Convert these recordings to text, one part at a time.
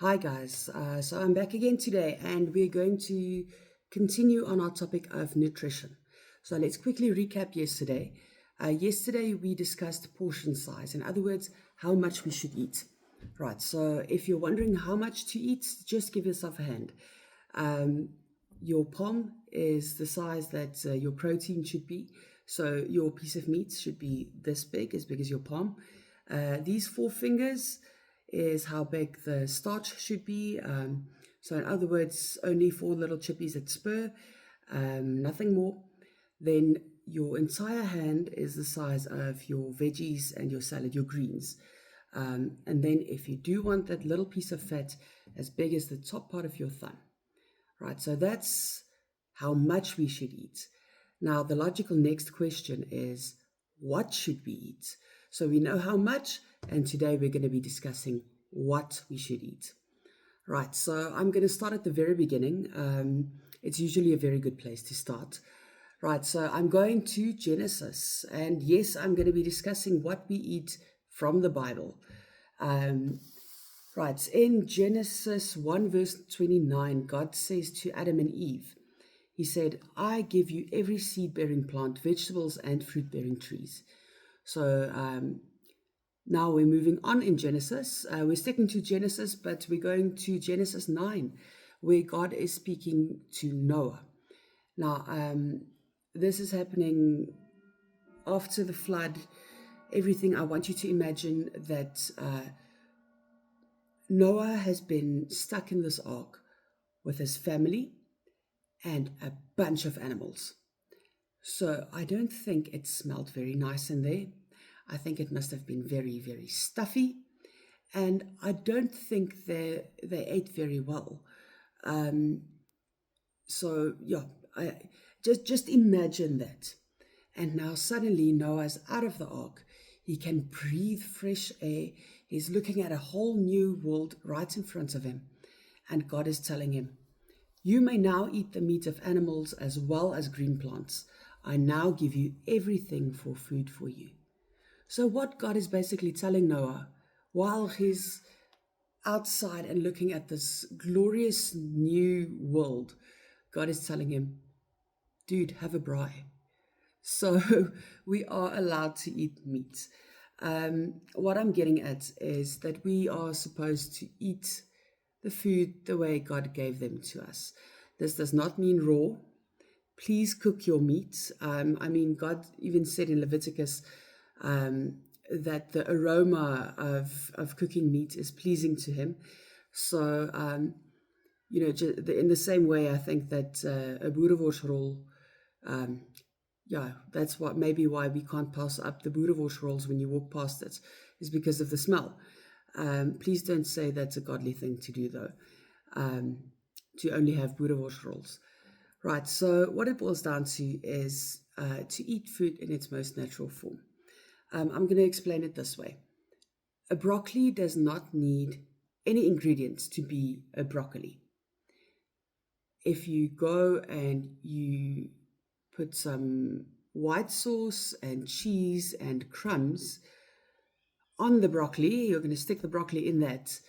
Hi guys, so I'm back again today and we're going to continue on our topic of nutrition. So let's quickly recap yesterday. Yesterday we discussed portion size, in other words, how much we should eat. Right, so if you're wondering how much to eat, just give yourself a hand. Your palm is the size that your protein should be. So your piece of meat should be this big as your palm. These four fingers is how big the starch should be. So in other words, only four little chippies at spur, nothing more. Then your entire hand is the size of your veggies and your salad, your greens. And then if you do want that little piece of fat as big as the top part of your thumb, right? So that's how much we should eat. Now, the logical next question is, what should we eat? So we know how much, and today we're going to be discussing what we should eat. Right, so I'm going to start at the very beginning. It's usually a very good place to start. Right, so I'm going to Genesis, and yes, I'm going to be discussing what we eat from the Bible. Right, in Genesis 1 verse 29, God says to Adam and Eve, He said, I give you every seed-bearing plant, vegetables, and fruit-bearing trees. So now we're moving on in Genesis. We're sticking to Genesis, but we're going to Genesis 9, where God is speaking to Noah. Now, this is happening after the flood. Everything, I want you to imagine that Noah has been stuck in this ark with his family and a bunch of animals. So I don't think it smelled very nice in there. I think it must have been very, very stuffy. And I don't think they ate very well. So yeah, just imagine that. And now suddenly Noah's out of the ark. He can breathe fresh air. He's looking at a whole new world right in front of him. And God is telling him, you may now eat the meat of animals as well as green plants. I now give you everything for food for you. So what God is basically telling Noah, while he's outside and looking at this glorious new world, God is telling him, dude, have a braai. So we are allowed to eat meat. What I'm getting at is that we are supposed to eat the food the way God gave them to us. This does not mean raw. Please cook your meat. God even said in Leviticus that the aroma of cooking meat is pleasing to him. So, in the same way, I think that a boereworsrol, that's maybe why we can't pass up the boereworsrols when you walk past it, is because of the smell. Please don't say that's a godly thing to do, though, to only have boereworsrolls. Right, so what it boils down to is to eat food in its most natural form. I'm going to explain it this way. A broccoli does not need any ingredients to be a broccoli. If you go and you put some white sauce and cheese and crumbs on the broccoli, you're going to stick the broccoli in that,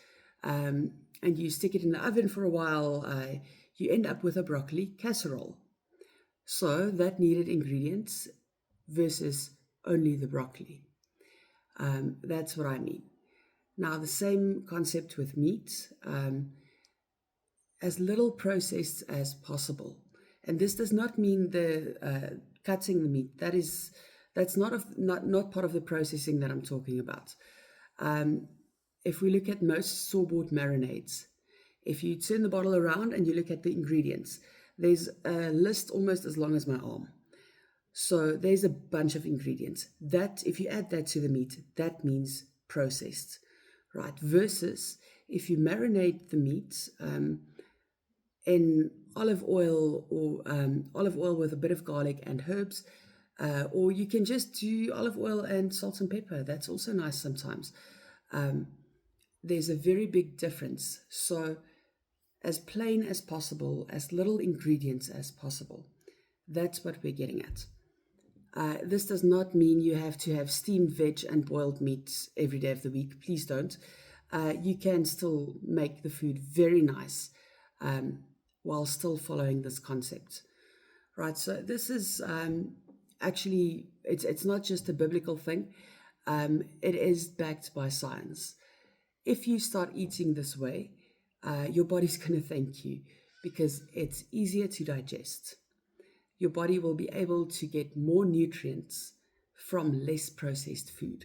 and you stick it in the oven for a while, you end up with a broccoli casserole. So that needed ingredients versus only the broccoli. That's what I mean. Now, the same concept with meat, as little processed as possible. And this does not mean the cutting the meat. That's not part of the processing that I'm talking about. If we look at most store-bought marinades, if you turn the bottle around and you look at the ingredients, there's a list almost as long as my arm. So there's a bunch of ingredients. That, if you add that to the meat, that means processed, right? Versus if you marinate the meat in olive oil or olive oil with a bit of garlic and herbs, or you can just do olive oil and salt and pepper. That's also nice sometimes. There's a very big difference. So as plain as possible, as little ingredients as possible. That's what we're getting at. This does not mean you have to have steamed veg and boiled meat every day of the week. Please don't. you can still make the food very nice um, while still following this concept, right? So this is actually, it's not just a biblical thing. It is backed by science. If you start eating this way, your body's going to thank you because it's easier to digest. Your body will be able to get more nutrients from less processed food,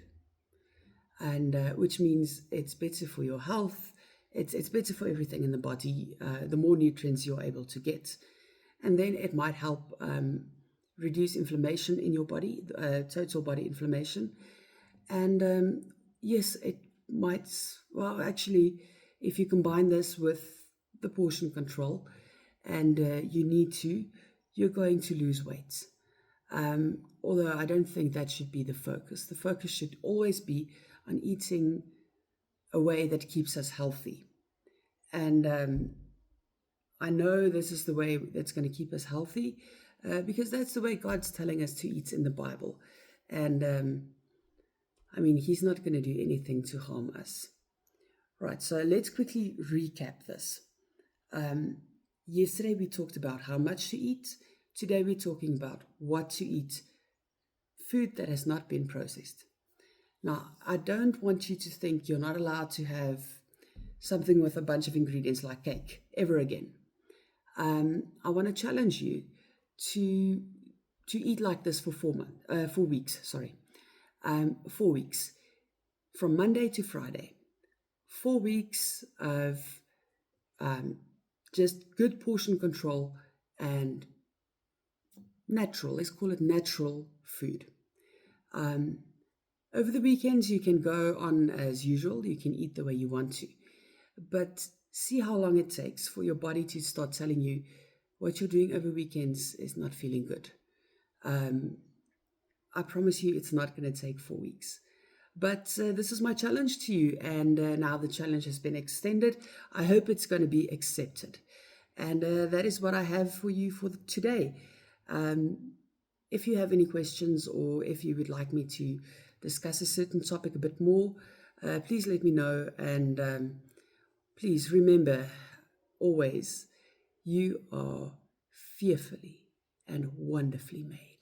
and which means it's better for your health. It's better for everything in the body. The more nutrients you're able to get, and then it might help reduce inflammation in your body, total body inflammation. And yes, it might, well, actually, if you combine this with the portion control and you need to, you're going to lose weight. Although I don't think that should be the focus. The focus should always be on eating a way that keeps us healthy. And I know this is the way that's going to keep us healthy because that's the way God's telling us to eat in the Bible. And I mean, He's not going to do anything to harm us. Right, so let's quickly recap this. Yesterday we talked about how much to eat. Today we're talking about what to eat, food that has not been processed. Now, I don't want you to think you're not allowed to have something with a bunch of ingredients like cake ever again. I want to challenge you to eat like this for 4 weeks. 4 weeks, from Monday to Friday. 4 weeks of just good portion control and natural, let's call it natural food. Over the weekends, you can go on as usual. You can eat the way you want to. But see how long it takes for your body to start telling you what you're doing over weekends is not feeling good. I promise you it's not going to take 4 weeks. But this is my challenge to you, and now the challenge has been extended. I hope it's going to be accepted. And that is what I have for you for today. If you have any questions or if you would like me to discuss a certain topic a bit more, please let me know. And please remember always, you are fearfully and wonderfully made.